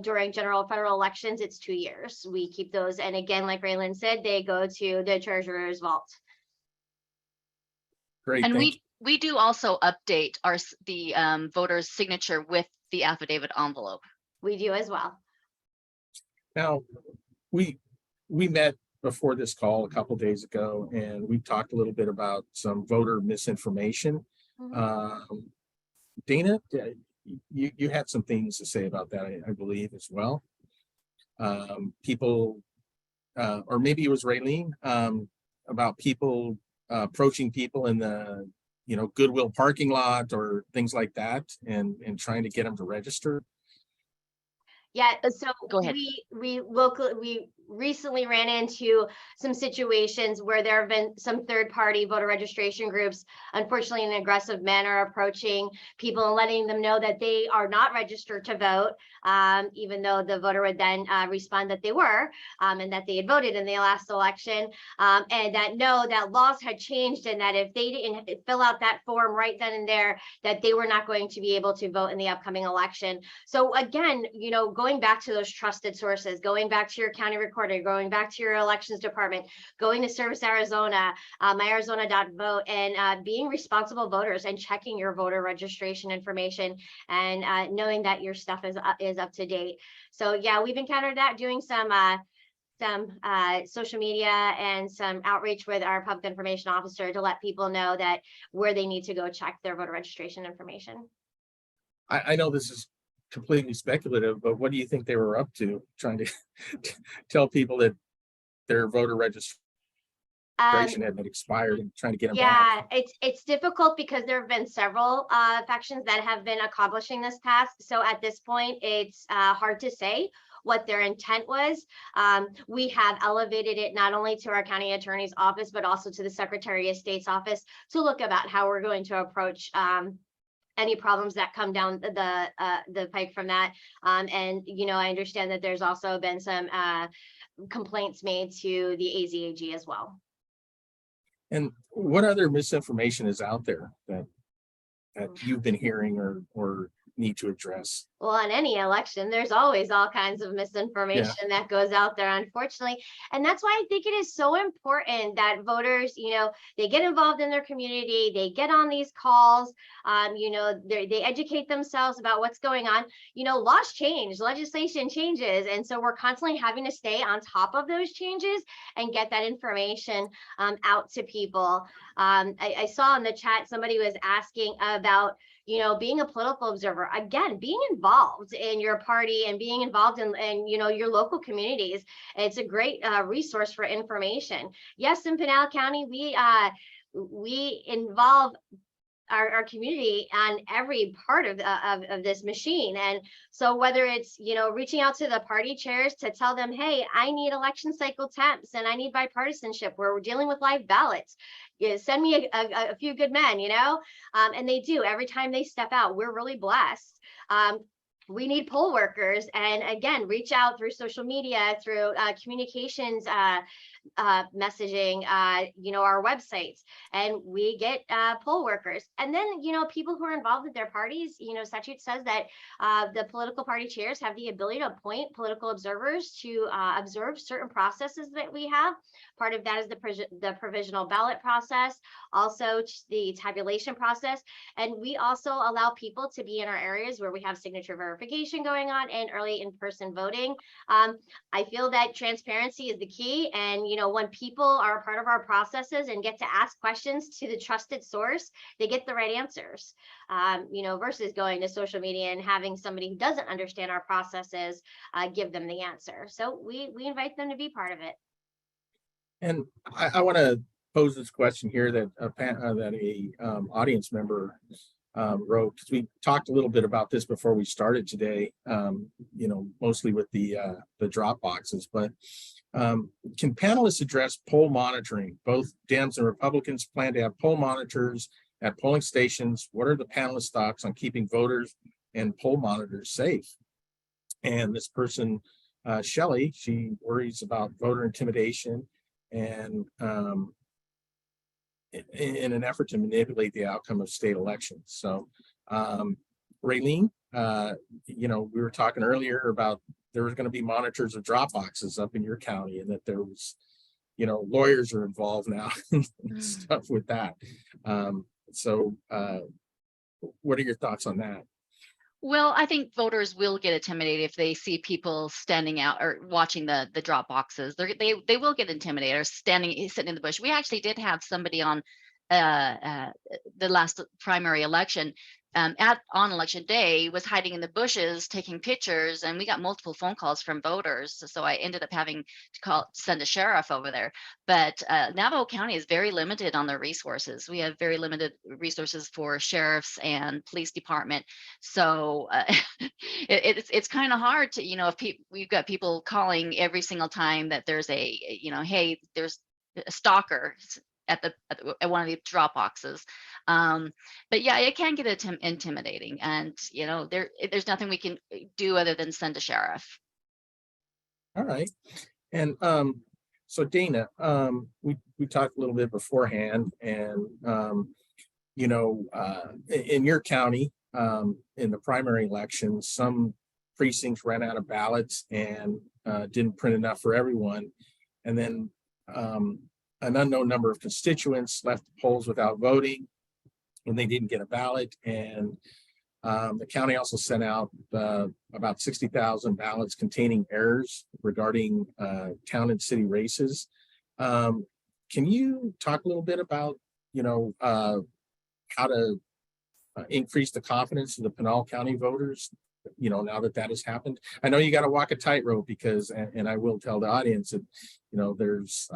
During general federal elections, it's 2 years. We keep those. And again, like Raylene said, they go to the treasurer's vault. Great. And we do also update the voter's signature with the affidavit envelope. We do as well. Now, we met before this call a couple days ago, and we talked a little bit about some voter misinformation. Dana, you had some things to say about that, I believe, as well. People, or maybe it was Raylene, about people approaching people in the, you know, Goodwill parking lot or things like that, and trying to get them to register. Yeah, so Go ahead. we recently ran into some situations where there have been some third-party voter registration groups, unfortunately in an aggressive manner, approaching people and letting them know that they are not registered to vote, even though the voter would then respond that they were, and that they had voted in the last election, and that no, that laws had changed, and that if they didn't fill out that form right then and there, that they were not going to be able to vote in the upcoming election. So again, you know, going back to those trusted sources, going back to your county recorder, going back to your elections department, going to Service Arizona, myarizona.vote, and being responsible voters and checking your voter registration information, and knowing that your stuff is up to date. So yeah, we've encountered that, doing some social media and some outreach with our public information officer to let people know that where they need to go check their voter registration information. I know this is completely speculative, but what do you think they were up to, trying to tell people that their voter registration had been expired and trying to get them back? Yeah, it's difficult because there have been several factions that have been accomplishing this task. So at this point, it's hard to say what their intent was. We have elevated it not only to our county attorney's office, but also to the Secretary of State's office to look about how we're going to approach any problems that come down the pipe from that. And, you know, I understand that there's also been some complaints made to the AZAG as well. And what other misinformation is out there that you've been hearing or need to address? Well, in any election, there's always all kinds of misinformation that goes out there, unfortunately. And that's why I think it is so important that voters, you know, they get involved in their community, they get on these calls, you know, they educate themselves about what's going on. You know, laws change, legislation changes. And so we're constantly having to stay on top of those changes and get that information out to people. I saw in the chat, somebody was asking about, you know, being a political observer, again, being involved in your party and being involved in you know, your local communities. It's a great resource for information. Yes, in Pinal County, we involve our community on every part of this machine. And so whether it's, you know, reaching out to the party chairs to tell them, hey, I need election cycle temps and I need bipartisanship where we're dealing with live ballots. Yeah, send me a few good men, you know, and they do every time they step out. We're really blessed. We need poll workers, and again, reach out through social media, through communications messaging, you know, our websites, and we get poll workers. And then, you know, people who are involved with their parties, you know, statute says that the political party chairs have the ability to appoint political observers to observe certain processes that we have. Part of that is the provisional ballot process, also the tabulation process. And we also allow people to be in our areas where we have signature verification going on and early in-person voting. I feel that transparency is the key. And, you know, when people are a part of our processes and get to ask questions to the trusted source, they get the right answers, you know, versus going to social media and having somebody who doesn't understand our processes give them the answer. So we invite them to be part of it. And I want to pose this question here that a audience member wrote, because we talked a little bit about this before we started today, you know, mostly with the drop boxes, but can panelists address poll monitoring? Both Dems and Republicans plan to have poll monitors at polling stations. What are the panelists' thoughts on keeping voters and poll monitors safe? And this person, Shelley, she worries about voter intimidation and in an effort to manipulate the outcome of state elections. So, Raylene, you know, we were talking earlier about there was going to be monitors of drop boxes up in your county, and that there was, you know, lawyers are involved now and stuff with that. So, what are your thoughts on that? Well, I think voters will get intimidated if they see people standing out or watching the drop boxes. They will get intimidated or sitting in the bush. We actually did have somebody on the last primary election on election day was hiding in the bushes taking pictures, and we got multiple phone calls from voters. So I ended up having to send a sheriff over there. But Navajo County is very limited on their resources. We have very limited resources for sheriffs and police department. So it's kind of hard to, you know, if we've got people calling every single time that there's a, you know, hey, there's a stalker at one of the drop boxes. But yeah, it can get intimidating, and you know, there's nothing we can do other than send a sheriff. All right. And so Dana, we talked a little bit beforehand, and you know, in your county, in the primary election, some precincts ran out of ballots and didn't print enough for everyone, and then an unknown number of constituents left the polls without voting, and they didn't get a ballot. And the county also sent out about 60,000 ballots containing errors regarding town and city races. Can you talk a little bit about, you know, how to increase the confidence of the Pinal County voters, you know, now that has happened? I know you got to walk a tightrope because, and I will tell the audience that, you know, there's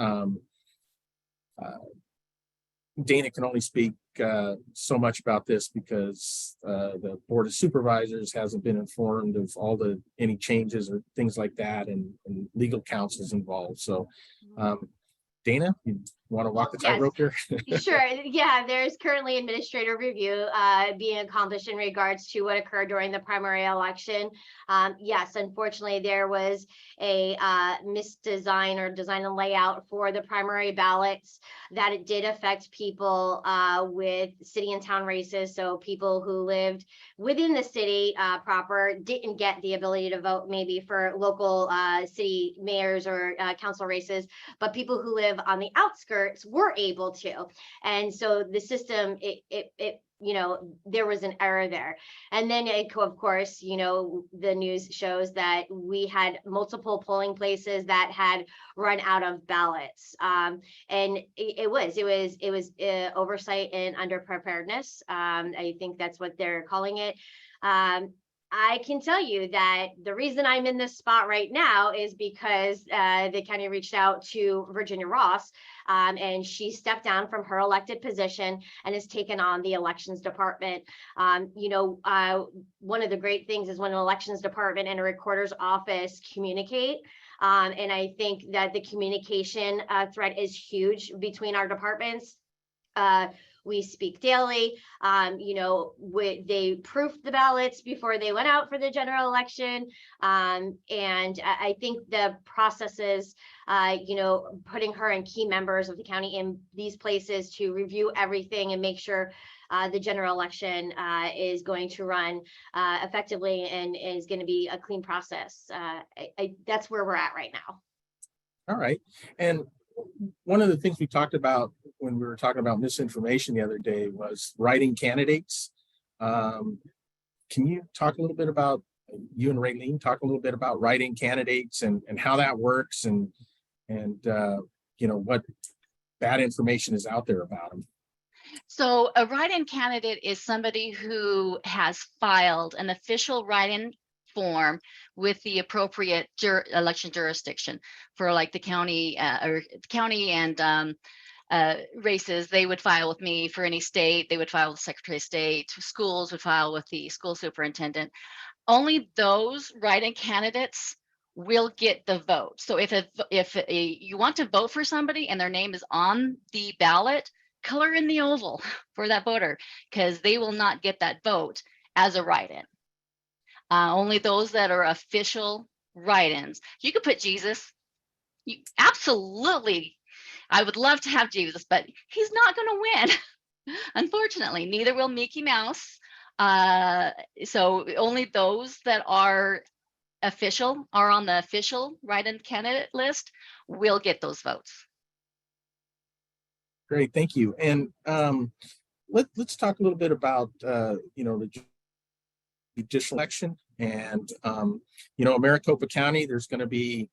Dana can only speak so much about this because the Board of Supervisors hasn't been informed of any changes or things like that, and legal counsel's involved. So, Dana, you Want to walk the Yes. tightrope here? Sure. Yeah, there's currently administrative review being accomplished in regards to what occurred during the primary election. Yes, unfortunately, there was a misdesign or design and layout for the primary ballots that it did affect people with city and town races. So people who lived within the city proper didn't get the ability to vote maybe for local city mayors or council races, but people who live on the outskirts were able to. And so the system, you know, there was an error there. And then of course, you know, the news shows that we had multiple polling places that had run out of ballots. And it was oversight and underpreparedness. I think that's what they're calling it. I can tell you that the reason I'm in this spot right now is because the county reached out to Virginia Ross, and she stepped down from her elected position and has taken on the elections department. You know, one of the great things is when an elections department and a recorder's office communicate. And I think that the communication thread is huge between our departments. We speak daily. You know, they proofed the ballots before they went out for the general election. And I think the processes, you know, putting her and key members of the county in these places to review everything and make sure the general election is going to run effectively and is going to be a clean process. That's where we're at right now. All right. And one of the things we talked about when we were talking about misinformation the other day was writing candidates. Can you talk a little bit about, you and Raylene talk a little bit about writing candidates and how that works and you know, what bad information is out there about them? So a write-in candidate is somebody who has filed an official write-in form with the appropriate election jurisdiction for like the county or county and races. They would file with me. For any state, they would file with the Secretary of State. Schools would file with the school superintendent. Only those write-in candidates will get the vote. So if you want to vote for somebody and their name is on the ballot, color in the oval for that voter, because they will not get that vote as a write-in. Only those that are official write-ins. You could put Jesus. You absolutely, I would love to have Jesus, but he's not going to win. Unfortunately, neither will Mickey Mouse. So only those that are official, are on the official write-in candidate list, will get those votes. Great, thank you. And let's talk a little bit about you know, the judicial election. And you know, Maricopa County, there's going to be,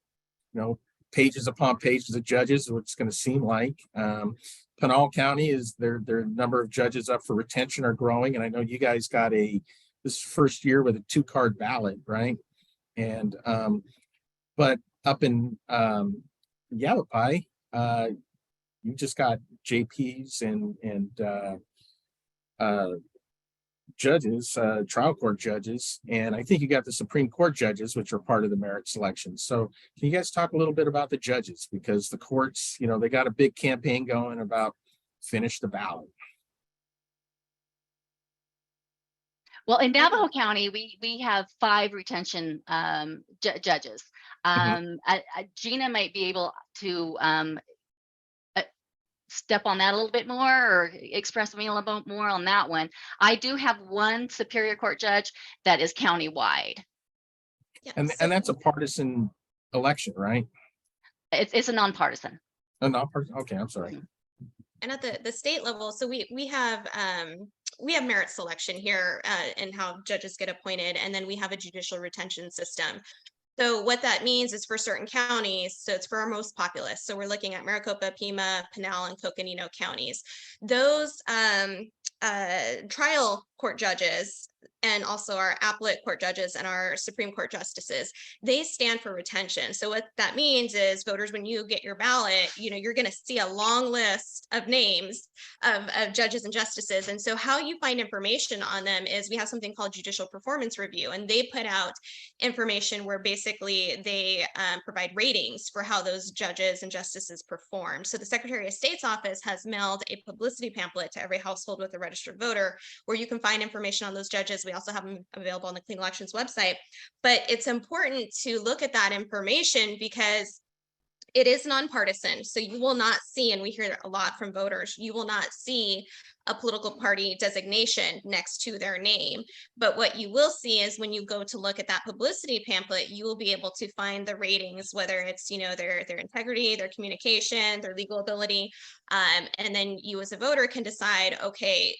you know, pages upon pages of judges, what it's going to seem like. Pinal County is their number of judges up for retention are growing, and I know you guys got this first year with a 2-card ballot, right? And but up in Yavapai, you just got JPs and judges, trial court judges, and I think you got the Supreme Court judges, which are part of the merit selection. So can you guys talk a little bit about the judges? Because the courts, you know, they got a big campaign going about finish the ballot. Well, in Navajo County, we have 5 retention judges. Gina might be able to step on that a little bit more or express me a little bit more on that one. I do have 1 Superior Court judge that is countywide. Yeah, And that's a partisan election, right? It's a nonpartisan. Oh, nonpartisan. Okay, I'm sorry. And at the state level, so we have merit selection here and how judges get appointed, and then we have a judicial retention system. So what that means is for certain counties, so it's for our most populous. So we're looking at Maricopa, Pima, Pinal, and Coconino counties. Those trial court judges and also our appellate court judges and our Supreme Court justices, they stand for retention. So what that means is voters, when you get your ballot, you're going to see a long list of names of judges and justices. And so how you find information on them is we have something called judicial performance review, and they put out information where basically they provide ratings for how those judges and justices perform. So the Secretary of State's office has mailed a publicity pamphlet to every household with a registered voter where you can find information on those judges. We also have them available on the Clean Elections website. But it's important to look at that information because it is nonpartisan. So you will not see, and we hear a lot from voters, you will not see a political party designation next to their name. But what you will see is when you go to look at that publicity pamphlet, you will be able to find the ratings, whether it's, their integrity, their communication, their legal ability. And then you as a voter can decide, okay,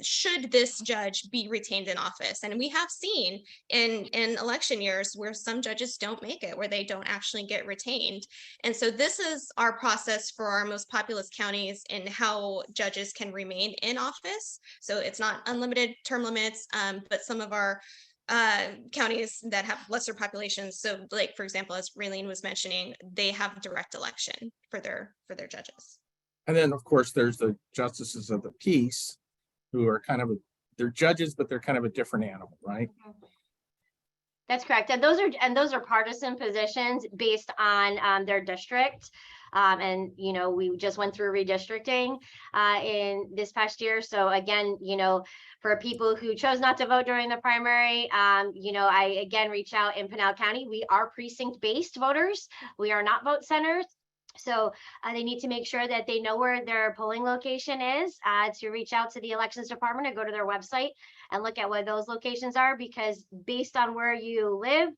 should this judge be retained in office? And we have seen in election years where some judges don't make it, where they don't actually get retained. And so this is our process for our most populous counties and how judges can remain in office. So it's not unlimited term limits, but some of our counties that have lesser populations. So like, for example, as Raylene was mentioning, they have direct election for their judges. And then, of course, there's the justices of the peace who are they're judges, but they're kind of a different animal, right? That's correct. And those are partisan positions based on their district. And, we just went through redistricting in this past year. So again, for people who chose not to vote during the primary, I again reach out in Pinal County. We are precinct-based voters. We are not vote centers. So they need to make sure that they know where their polling location is, to reach out to the elections department or go to their website and look at where those locations are, because based on where you live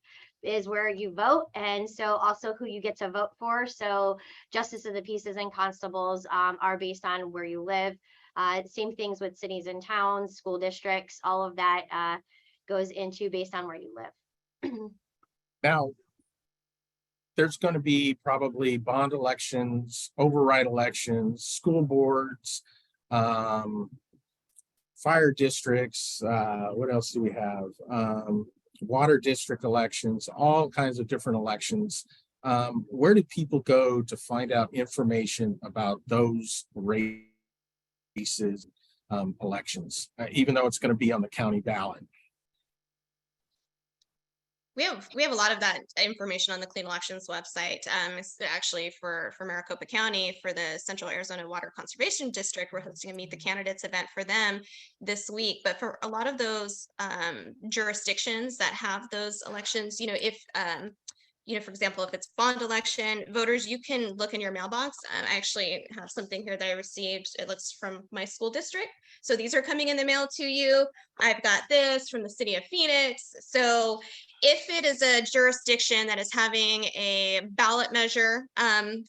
is where you vote, and so also who you get to vote for. So justice of the peaces and constables are based on where you live. Same things with cities and towns, school districts, all of that goes into based on where you live. Now, there's going to be probably bond elections, override elections, school boards, fire districts. What else do we have? Water district elections, all kinds of different elections. Where do people go to find out information about those races, elections, even though it's going to be on the county ballot? We have a lot of that information on the Clean Elections website. It's actually for Maricopa County, for the Central Arizona Water Conservation District. We're hosting a Meet the Candidates event for them this week. But for a lot of those jurisdictions that have those elections, if for example, if it's bond election, voters, you can look in your mailbox. I actually have something here that I received. It looks from my school district. So these are coming in the mail to you. I've got this from the city of Phoenix. So if it is a jurisdiction that is having a ballot measure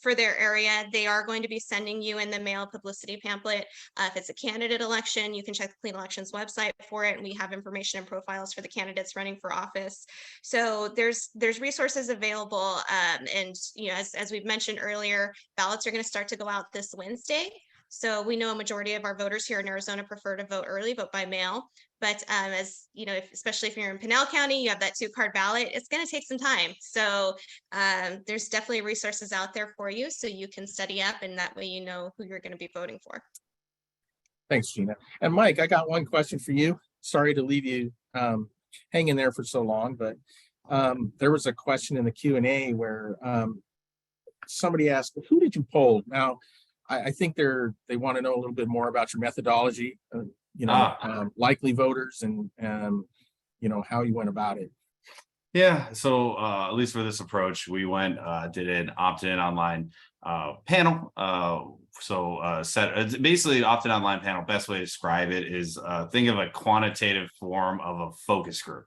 for their area, they are going to be sending you in the mail publicity pamphlet. If it's a candidate election, you can check the Clean Elections website for it. And we have information and profiles for the candidates running for office. So there's resources available. And as we've mentioned earlier, ballots are going to start to go out this Wednesday. So we know a majority of our voters here in Arizona prefer to vote early, vote by mail. But especially if you're in Pinal County, you have that 2-card ballot, it's going to take some time. So there's definitely resources out there for you so you can study up, and that way you know who you're going to be voting for. Thanks, Gina. And Mike, I got one question for you. Sorry to leave you hanging there for so long, but there was a question in the Q&A where somebody asked, who did you poll? Now, I think they want to know a little bit more about your methodology, likely voters and how you went about it. Yeah, so at least for this approach, we did an opt-in online panel. It's basically opt-in online panel. Best way to describe it is think of a quantitative form of a focus group.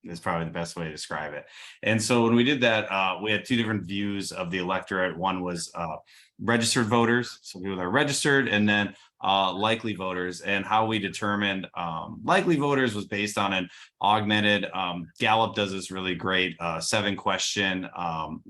Is probably the best way to describe it. And so when we did that, we had 2 different views of the electorate. One was registered voters, so people that are registered, and then likely voters. And how we determined likely voters was based on an augmented, Gallup does this really great 7-question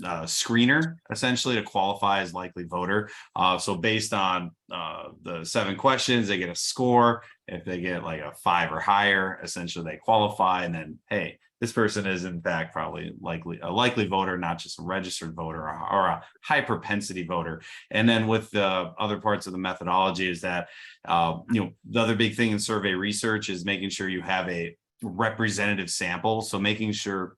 screener, essentially, to qualify as likely voter. So based on the 7 questions, they get a score, If they get like a 5 or higher, essentially they qualify. And then, hey, this person is in fact probably a likely voter, not just a registered voter or a high propensity voter. And then with the other parts of the methodology is that, the other big thing in survey research is making sure you have a representative sample. So making sure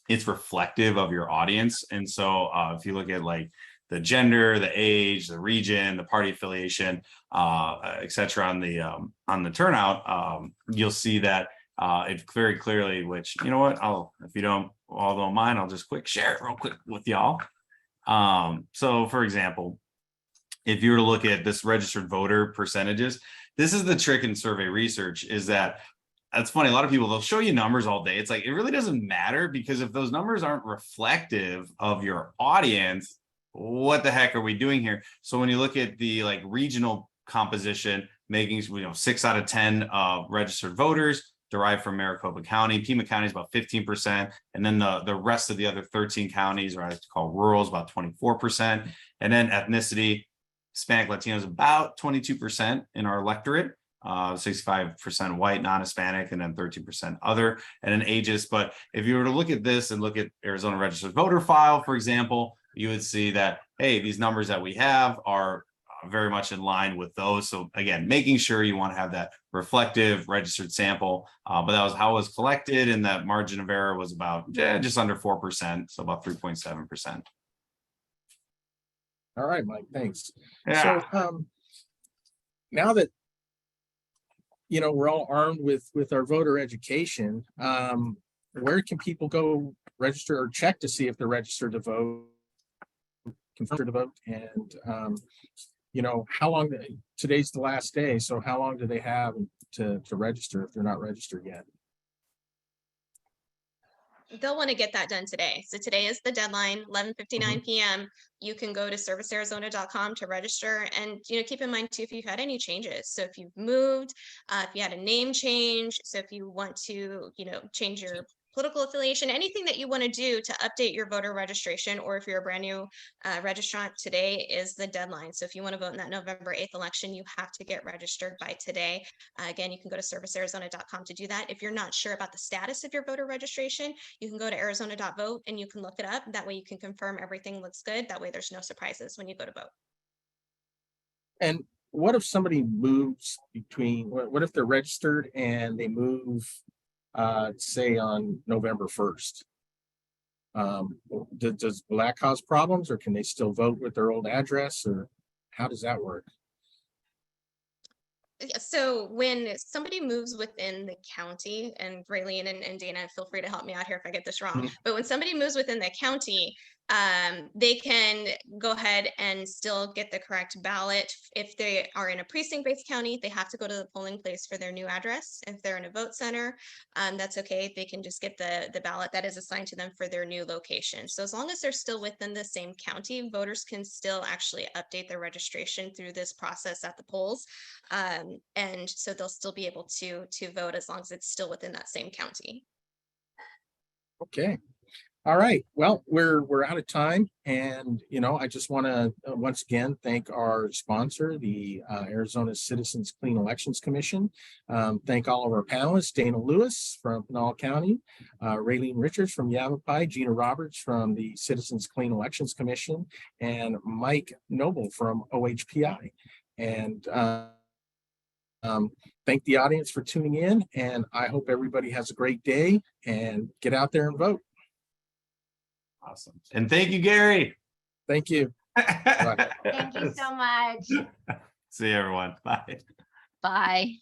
it's reflective of your audience. And so if you look at like the gender, the age, the region, the party affiliation, et cetera, on the turnout, you'll see that it very clearly, which, you know what, if you all don't mind, I'll just share it real quick with y'all. So for example, if you were to look at this registered voter percentages, this is the trick in survey research, is that that's funny. A lot of people, they'll show you numbers all day. It's like, it really doesn't matter, because if those numbers aren't reflective of your audience, what the heck are we doing here? So when you look at the like regional composition, making 6 out of 10 registered voters derived from Maricopa County. Pima County is about 15%, and then the rest of the other 13 counties, or I like to call rural, is about 24%. And then ethnicity, Hispanic Latino is about 22% in our electorate. 65% white, non-Hispanic, and then 13% other, and then ages. But if you were to look at this and look at Arizona registered voter file, for example, you would see that, hey, these numbers that we have are very much in line with those. So again, making sure you want to have that reflective registered sample, but that was how it was collected, and that margin of error was about just under 4%, so about 3.7%. All right, Mike, thanks. Yeah. So now that we're all armed with our voter education, where can people go register or check to see if they're registered to vote, confirmed to vote? And how long, today's the last day, so how long do they have to register if they're not registered yet? They'll want to get that done today. So today is the deadline, 11:59 p.m. You can go to servicearizona.com to register, and keep in mind too, if you've had any changes. So if you've moved, if you had a name change, so if you want to change your political affiliation, anything that you want to do to update your voter registration, or if you're a brand new registrant, today is the deadline. So if you want to vote in that November 8th election, you have to get registered by today. Again, you can go to servicearizona.com to do that. If you're not sure about the status of your voter registration, you can go to arizona.vote and you can look it up. That way you can confirm everything looks good. That way there's no surprises when you go to vote. And what if somebody moves what if they're registered and they move, say on November 1st? Will that cause problems, or can they still vote with their old address, or how does that work? So when somebody moves within the county, and Raylene and Dana, feel free to help me out here if I get this wrong, but when somebody moves within the county, they can go ahead and still get the correct ballot. If they are in a precinct-based county, they have to go to the polling place for their new address. If they're in a vote center, that's okay. They can just get the ballot that is assigned to them for their new location. So as long as they're still within the same county, voters can still actually update their registration through this process at the polls. And so they'll still be able to vote as long as it's still within that same county. Okay. All right. Well, we're out of time, and I just want to once again thank our sponsor, the Arizona Citizens Clean Elections Commission. Thank all of our panelists: Dana Lewis from Pinal County, Raylene Richards from Yavapai, Gina Roberts from the Citizens Clean Elections Commission, and Mike Noble from OHPI. And thank the audience for tuning in, and I hope everybody has a great day and get out there and vote. Awesome. And thank you, Gary. Thank you. Thank you so much. See you, everyone. Bye. Bye.